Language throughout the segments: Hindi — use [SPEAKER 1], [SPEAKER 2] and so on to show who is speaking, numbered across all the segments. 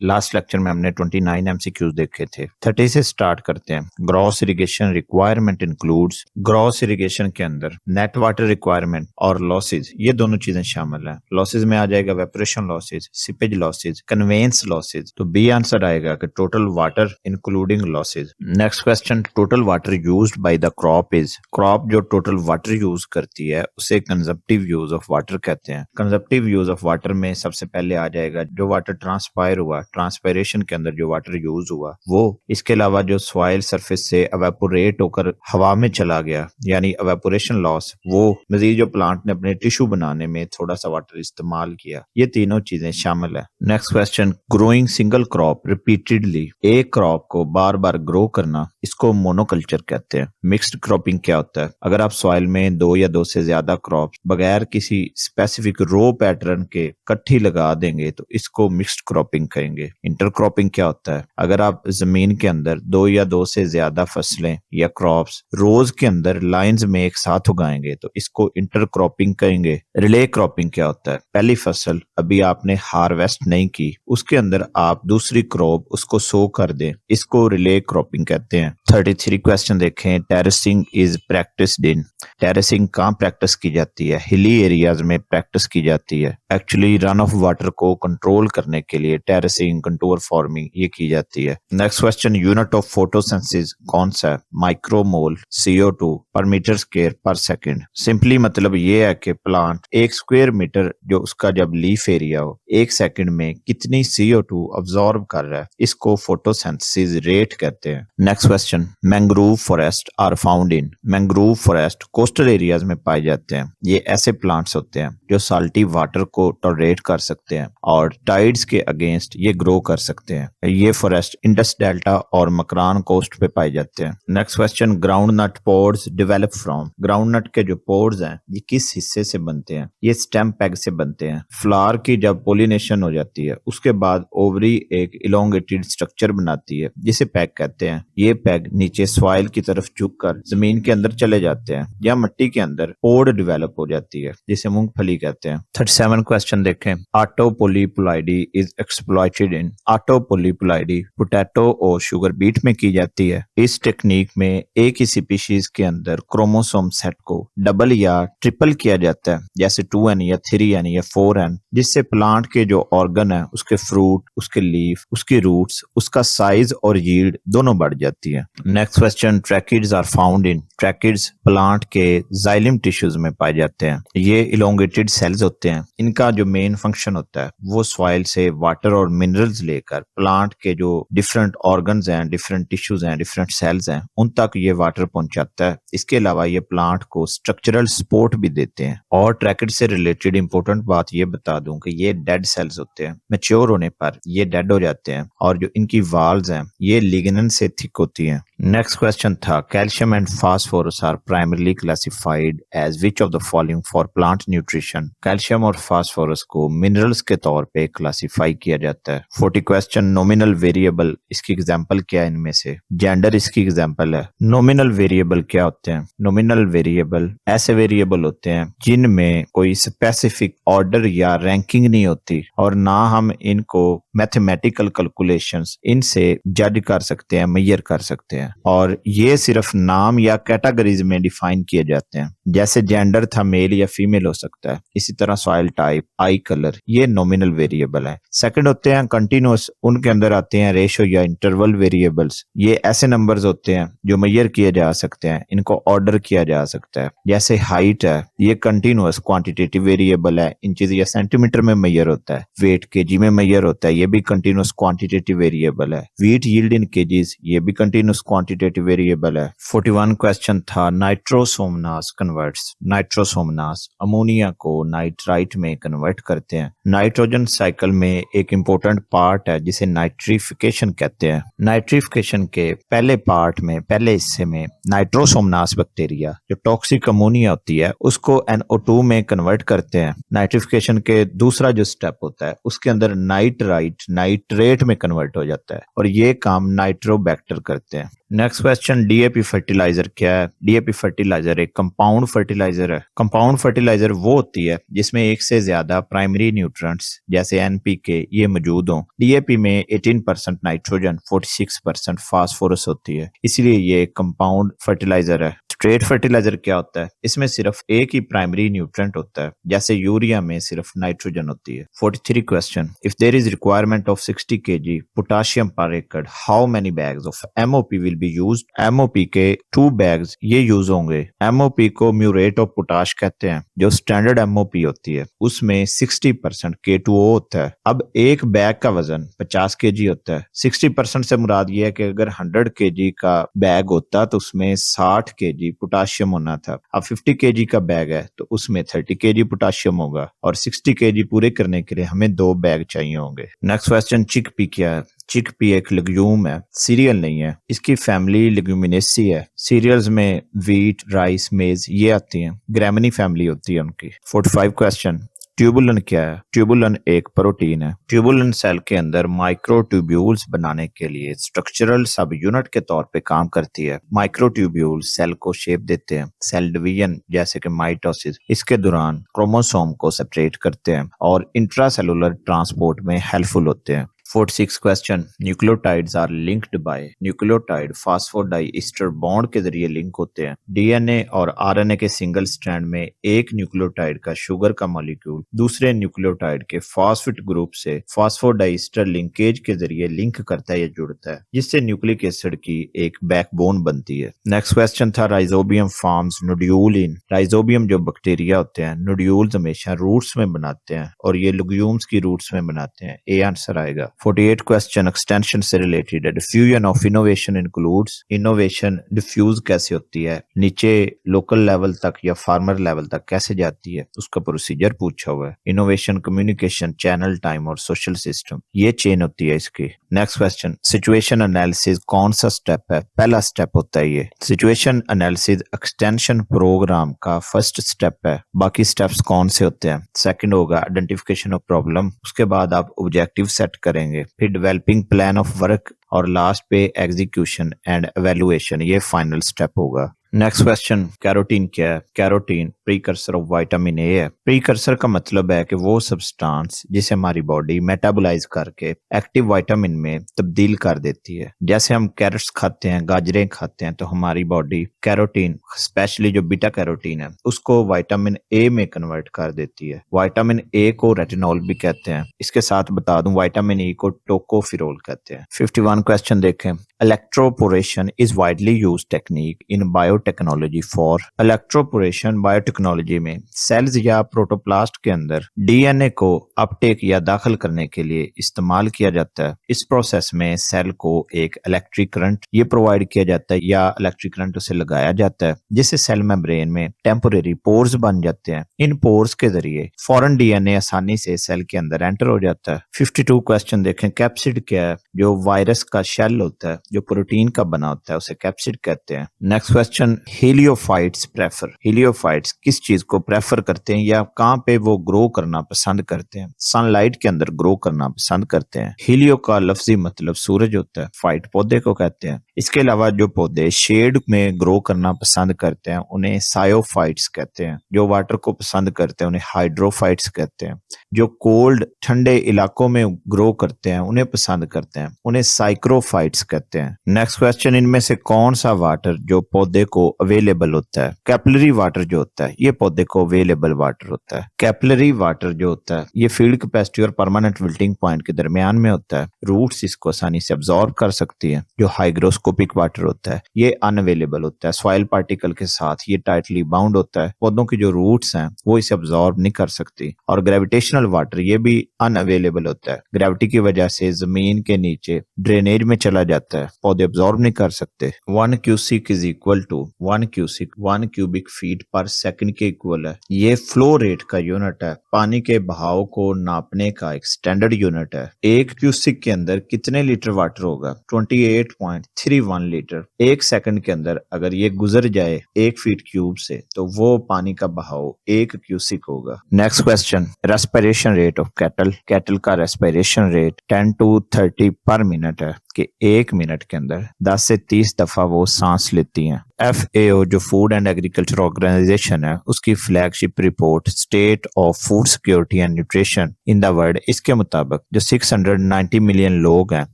[SPEAKER 1] लास्ट लेक्चर में हमने 29 एमसीक्यूज देखे थे। 30 से स्टार्ट करते हैं। Gross irrigation requirement includes, gross irrigation के अंदर नेट वाटर रिक्वायरमेंट और लॉसेज, ये दोनों चीजें शामिल हैं। लॉसेज में आ जाएगा evaporation losses, seepage losses, conveyance losses. तो बी आंसर आएगा कि total water including losses. Next question, total water used by the crop is, crop जो टोटल वाटर यूज करती है उसे कंजप्टिव यूज ऑफ वाटर कहते हैं। कंजप्टिव यूज ऑफ वाटर में सबसे पहले आ जाएगा जो वाटर ट्रांसपायर हुआ, ट्रांसपायरेशन के अंदर जो वाटर यूज हुआ वो। इसके अलावा जो सॉइल सरफेस से एवेपोरेट होकर हवा में चला गया यानी एवेपोरेशन लॉस, वो मजीद जो प्लांट ने अपने टिश्यू बनाने में थोड़ा सा वाटर इस्तेमाल किया, ये तीनों चीजें शामिल है। Next question, growing single crop repeatedly, एक क्रॉप को बार बार ग्रो करना, इसको मोनोकल्चर कहते हैं। मिक्स्ड क्रॉपिंग क्या होता है, अगर आप सॉइल में दो या दो से ज्यादा क्रॉप बगैर किसी स्पेसिफिक रो पैटर्न के इकट्ठी लगा देंगे तो इसको मिक्स्ड क्रॉपिंग कहेंगे। इंटरक्रॉपिंग क्या होता है, अगर आप जमीन के अंदर दो या दो से ज्यादा फसलें या क्रॉप्स रोज के अंदर लाइंस में एक साथ उगाएंगे तो इसको इंटरक्रॉपिंग कहेंगे। रिले क्रॉपिंग क्या होता है, पहली फसल अभी आपने हार्वेस्ट नहीं की, उसके अंदर आप दूसरी क्रॉप उसको सो कर दें, इसको रिले क्रॉपिंग कहते हैं। 33 क्वेश्चन देखें। Terracing is practised in, terracing कहाँ प्रैक्टिस की जाती है, हिली एरियाज में प्रैक्टिस की जाती है। एक्चुअली रन ऑफ वाटर को कंट्रोल करने के लिए टेरेसिंग, कंटूर फॉर्मिंग ये की जाती है। Next question, unit of photosynthesis कौन सा है, माइक्रोमोल CO2 पर मीटर स्क्वायर पर सेकंड। सिंपली मतलब ये है कि प्लांट एक स्क्वायर मीटर जो उसका जब लीफ एरिया हो, एक सेकंड में कितनी CO2 अब्सॉर्ब कर रहा है, इसको फोटोसिंथेसिस रेट कहते हैं। Next question, mangrove forest are found in, mangrove forest coastal areas में पाए जाते हैं। ये ऐसे प्लांट्स होते हैं जो साल्टी वाटर को टॉलरेट कर सकते हैं और टाइड्स के अगेंस्ट ये ग्रो कर सकते हैं। ये फॉरेस्ट इंडस डेल्टा और मकरान कोस्ट पे पाए जाते हैं। Next question, groundnut pods develop from, groundnut के जो पोड्स हैं ये किस हिस्से से बनते हैं, ये स्टेम पैग से बनते हैं। फ्लावर की जब पोलिनेशन हो जाती है उसके बाद ओवरी एक इलोंगेटेड स्ट्रक्चर बनाती है जिसे पैग कहते हैं। ये पैग नीचे सॉइल की तरफ झुककर जमीन के अंदर चले जाते हैं या मिट्टी के अंदर पोड डेवलप हो जाती है जिसे मूंगफली कहते हैं। 37 क्वेश्चन देखें। Auto पोलीपोलाइडी is exploited in, auto पोलीपोलाइडी potato और शुगर बीट में की जाती है। इस टेक्निक में एक ही स्पीशीज के अंदर क्रोमोसोम सेट को डबल या ट्रिपल किया जाता है, जैसे 2n या 3n या 4n, जिससे प्लांट के जो ऑर्गन है, उसके फ्रूट, उसके लीफ, उसकी रूट्स, उसका साइज और यील्ड दोनों बढ़ जाती है। Next question, tracheids are found in, tracheids plant के जाइलम टिश्यूज में पाए जाते हैं। ये इलोंगेटेड सेल्स होते हैं। इनका जो मेन फंक्शन होता है वो सॉइल से वाटर और मिनरल्स लेकर प्लांट के जो डिफरेंट ऑर्गन्स हैं, डिफरेंट टिश्यूज हैं, डिफरेंट सेल्स हैं, उन तक ये वाटर पहुंचाता है। इसके अलावा ये प्लांट को स्ट्रक्चरल सपोर्ट भी देते हैं। और ट्रैकिड से रिलेटेड इंपॉर्टेंट बात ये बता दूं कि ये डेड सेल्स होते हैं, मैच्योर होने पर ये डेड हो जाते हैं और जो इनकी वाल्स हैं ये लिग्नन से थिक होती हैं। नेक्स्ट क्वेश्चन था, calcium and phosphorus are primarily classified as which of the following for plant nutrition, calcium और फास्फोरस को मिनरल्स के तौर पे क्लासिफाई किया जाता है। 40 क्वेश्चन, नॉमिनल वेरिएबल, इसकी एग्जांपल क्या है इनमें से, जेंडर इसकी एग्जांपल है। नॉमिनल वेरिएबल क्या होते हैं, नॉमिनल वेरिएबल ऐसे वेरिएबल होते हैं जिनमें कोई स्पेसिफिक ऑर्डर या रैंकिंग नहीं होती और ना हम इनको मैथमेटिकल कैलकुलेशंस इनसे जज कर सकते हैं, मेजर कर सकते हैं, और ये सिर्फ नाम या कैटेगरीज में डिफाइन किए जाते हैं। जैसे जेंडर था मेल या फीमेल हो सकता है, इसी तरह सॉइल टाइप, आई कलर, ये नॉमिनल वेरिएबल है। सेकंड होते हैं कंटिन्यूअस, उनके अंदर आते हैं रेशो या इंटरवल वेरिएबल्स। ये ऐसे नंबर्स होते हैं जो मेजर किए जा सकते हैं, इनको ऑर्डर किया जा सकता है। जैसे हाइट है, ये कंटिन्यूअस क्वांटिटेटिव वेरिएबल है, इंचेस या सेंटीमीटर में मेजर होता है। वेट केजी में मेजर होता है, ये भी कंटिन्यूअस क्वांटिटेटिव वेरिएबल है। वीट यील्ड इन केजीज, ये भी कंटिन्यूअस क्वांटिटेटिव वेरिएबल है। 41 क्वेश्चन था, नाइट्रोसोमनास कन्वर्ट्स, नाइट्रोसोमनास अमोनिया को नाइट्राइट में कन्वर्ट करते हैं। नाइट्रोजन साइकिल में एक इंपॉर्टेंट पार्ट है जिसे नाइट्रिफिकेशन कहते हैं। नाइट्रिफिकेशन के पहले पार्ट में, पहले हिस्से में नाइट्रोसोमनास बैक्टीरिया जो टॉक्सिक अमोनिया होती है उसको NO2 में कन्वर्ट करते हैं। नाइट्रिफिकेशन के दूसरा जो स्टेप होता है उसके अंदर नाइट्राइट नाइट्रेट में कन्वर्ट हो जाता है और ये काम नाइट्रोबैक्टर करते हैं। नेक्स्ट क्वेश्चन, डीएपी फर्टिलाइजर क्या है? डीएपी फर्टिलाइजर एक कंपाउंड फर्टिलाइजर है। कंपाउंड फर्टिलाइजर वो होती है जिसमें एक से ज्यादा प्राइमरी न्यूट्रिएंट्स जैसे एनपीके ये मौजूद हों। डीएपी में 18% नाइट्रोजन, 46% फास्फोरस होती है, इसलिए ये एक कंपाउंड फर्टिलाइजर है। स्ट्रेट फर्टिलाइजर क्या होता है? इसमें सिर्फ एक ही प्राइमरी न्यूट्रिएंट होता है, जैसे यूरिया में सिर्फ नाइट्रोजन होती है। 43 question, if there is requirement of 60 kg potassium per acre, how many bags of MOP will be used? MOP के 2 बैग्स ये यूज होंगे। एमओपी को म्यूरेट ऑफ पोटाश कहते हैं। जो स्टैंडर्ड एमओपी होती है उसमें 60% K2O होता है। अब एक बैग का वजन 50 kg होता है। 60% से मुराद ये है कि अगर 100 kg का बैग होता तो उसमें 60 kg पोटाशियम होना था। अब 50 kg का बैग है तो उसमें 30 kg पोटाशियम होगा, और 60 kg पूरे करने के लिए हमें 2 बैग चाहिए होंगे। नेक्स्ट क्वेश्चन, चिकपी क्या है? चिकपी एक लेग्यूम है, सीरियल नहीं है। इसकी फैमिली लेग्यूमिनेसी है। सीरियल्स में व्हीट, राइस, मेज ये आती हैं। ग्रैमिनी फैमिली होती है उनकी। 45 क्वेश्चन, ट्यूबुलन क्या है? ट्यूबुलन एक प्रोटीन है। ट्यूबुलन सेल के अंदर माइक्रोट्यूब्यूल्स बनाने के लिए स्ट्रक्चरल सब यूनिट के तौर पे काम करती है। माइक्रोट्यूब्यूल्स सेल को शेप देते हैं। सेल डिवीजन जैसे कि माइटोसिस इसके दौरान क्रोमोसोम को सेपरेट करते हैं और इंट्रासेलुलर ट्रांसपोर्ट में हेल्पफुल होते हैं। 46 question, nucleotides are linked by. Nucleotide phosphodiester bond के जरिए लिंक होते हैं। डीएनए और आरएनए के सिंगल स्ट्रैंड में एक न्यूक्लियोटाइड का शुगर का मॉलिक्यूल दूसरे न्यूक्लियोटाइड के फॉस्फेट ग्रुप से फास्फोडाइस्टर लिंकेज के जरिए लिंक करता है या जुड़ता है, जिससे न्यूक्लिक एसिड की एक बैकबोन बनती है। नेक्स्ट क्वेश्चन था, राइजोबियम फॉर्म्स नोड्यूल इन। राइजोबियम जो बैक्टीरिया होते हैं नोड्यूल्स हमेशा रूट्स में बनाते हैं, और ये लुग्यूम्स की रूट्स में बनाते हैं। ए आंसर आएगा। 48 क्वेश्चन, एक्सटेंशन से रिलेटेड है। Diffusion of innovation includes. Innovation diffuse कैसे होती है, नीचे लोकल लेवल तक या फार्मर लेवल तक कैसे जाती है, उसका प्रोसीजर पूछा हुआ है। इनोवेशन कम्युनिकेशन, चैनल, टाइम और सोशल सिस्टम ये चेन होती है इसकी। नेक्स्ट क्वेश्चन, सिचुएशन एनालिसिस कौन सा स्टेप है? पहला स्टेप होता है ये। सिचुएशन एनालिसिस एक्सटेंशन प्रोग्राम का फर्स्ट स्टेप है। बाकी स्टेप्स कौन से होते हैं? सेकंड होगा आइडेंटिफिकेशन ऑफ प्रॉब्लम, उसके बाद आप ऑब्जेक्टिव सेट करेंगे, फिर डेवलपिंग प्लान ऑफ वर्क, और लास्ट पे एग्जीक्यूशन एंड एवेलुएशन ये फाइनल स्टेप होगा। नेक्स्ट क्वेश्चन, कैरोटीन क्या है? Carotene precursor of vitamin A है। प्रीकर्सर का मतलब है कि वो सब्सटेंस जिसे हमारी बॉडी मेटाबोलाइज करके एक्टिव विटामिन में तब्दील कर देती है। जैसे हम कैरेट्स खाते हैं, गाजरें खाते हैं, तो हमारी बॉडी कैरोटीन, स्पेशली जो बीटा कैरोटीन है, उसको विटामिन ए में कन्वर्ट कर देती है। विटामिन ए को रेटिनॉल भी कहते हैं। इसके साथ बता दूं विटामिन ई को टोकोफिरोल कहते हैं। 51 क्वेश्चन देखें, electroporation is widely used technique in biotechnology for. Electroporation biotechnology में सेल्स या प्रोटोप्लास्ट के अंदर डीएनए को अपटेक या दाखिल करने के लिए इस्तेमाल किया जाता है। इस प्रोसेस में सेल को एक इलेक्ट्रिक करंट ये प्रोवाइड किया जाता है या इलेक्ट्रिक करंट उसे लगाया जाता है, जिससे सेल मेम्ब्रेन में टेम्पोरेरी पोर्स बन जाते हैं। इन पोर्स के जरिए फॉरेन डीएनए आसानी से सेल के अंदर एंटर हो जाता है। 52 क्वेश्चन देखें, कैप्सिड क्या है? जो वायरस का शेल होता है जो प्रोटीन का बना होता है उसे कैप्सिड कहते हैं। Next question, heliophytes prefer. Heliophytes किस चीज को प्रेफर करते हैं या कहाँ पे वो ग्रो करना पसंद करते हैं? सनलाइट के अंदर ग्रो करना पसंद करते हैं। हीलियो का लफ्जी मतलब सूरज होता है। फाइट पौधे को कहते हैं। इसके अलावा जो पौधे शेड में ग्रो करना पसंद करते हैं उन्हें सायोफाइट्स कहते हैं। जो वाटर को पसंद करते हैं उन्हें हाइड्रोफाइट्स कहते हैं। जो कोल्ड ठंडे इलाकों में ग्रो करते हैं उन्हें पसंद करते हैं, उन्हें साइक्रोफाइट्स कहते हैं। नेक्स्ट क्वेश्चन, इनमें से कौन सा वाटर जो पौधे को अवेलेबल होता है? कैपिलरी वाटर जो होता है ये पौधे को अवेलेबल वाटर होता है। कैपिलरी वाटर जो होता है ये फील्ड कैपेसिटी और परमानेंट विल्टिंग पॉइंट के दरमियान में होता है। रूट्स इसको आसानी से अब्सॉर्ब कर सकती है। जो हाइग्रोस्कोपिक वाटर होता है ये अनअवेलेबल होता है। सॉइल पार्टिकल के साथ ये टाइटली बाउंड होता है। पौधों की जो रूट्स हैं वो इसे अब्सॉर्ब नहीं कर सकती। और ग्रेविटेशनल वाटर ये भी अनअवेलेबल होता है। ग्रेविटी की वजह से जमीन के नीचे ड्रेनेज में चला जाता है, पौधे अब्सॉर्ब नहीं कर सकते। 1 cusec is equal to 1 cusec 1 cubic feet per second के इक्वल है। ये फ्लो रेट का यूनिट है। पानी के बहाव को नापने का एक स्टैंडर्ड यूनिट है। 1 क्यूसिक के अंदर कितने लीटर वाटर होगा? 28.31 लीटर। 1 सेकंड के अंदर अगर ये गुजर जाए 1 फीट क्यूब से तो वो पानी का बहाव 1 क्यूसिक होगा। Next question, respiration rate of cattle. Cattle का रेस्पिरेशन रेट 10 to 30 पर मिनट है। कि 1 मिनट के अंदर 10 से 30 दफा वो सांस लेती हैं। FAO जो फूड एंड एग्रीकल्चर ऑर्गेनाइजेशन है, उसकी flagship report state of food security and nutrition in the world, इसके मुताबिक जो 690 मिलियन लोग हैं,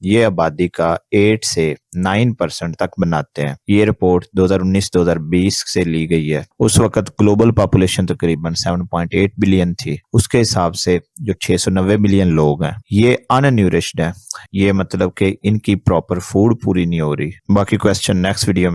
[SPEAKER 1] ये आबादी का 8 से 9% तक बनाते हैं। ये रिपोर्ट 2019-2020 से ली गई है। उस वक्त ग्लोबल पॉपुलेशन तकरीबन 7.8 बिलियन थी। उसके हिसाब से जो 690 मिलियन लोग हैं, ये अनन्यूरिश्ड हैं। ये मतलब कि इनकी प्रॉपर फूड पूरी नहीं हो रही। बाकी क्वेश्चन नेक्स्ट वीडियो में